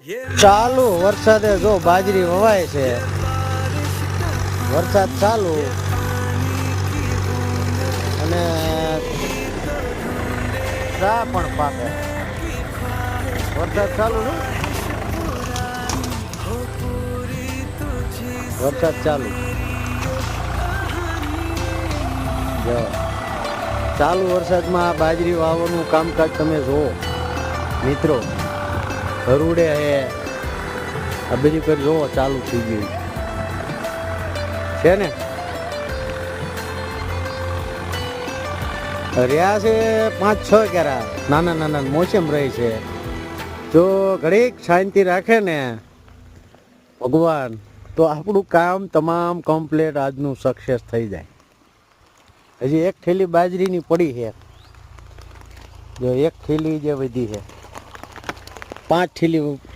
ચાલુ વરસાદે જો બાજરી વવાય છે, વરસાદ ચાલુ અને ચા પણ પાકે. વરસાદ ચાલુ છે, વરસાદ ચાલુ જો ચાલુ વરસાદમાં બાજરી વાવવાનું કામકાજ તમે જુઓ મિત્રો. હરુડે હે આ બધી પર જોવો ચાલુ થઈ ગયું છે ને. રહ્યા છે 5-6 કેરા નાના નાના મોસમ રહી છે. જો ઘડીક શાંતિ રાખે ને ભગવાન તો આપણું કામ તમામ કમ્પ્લીટ આજનું સક્સેસ થઈ જાય. હજી એક થેલી બાજરીની પડી છે, જો એક થેલી જે વધી છે, 5 થેલી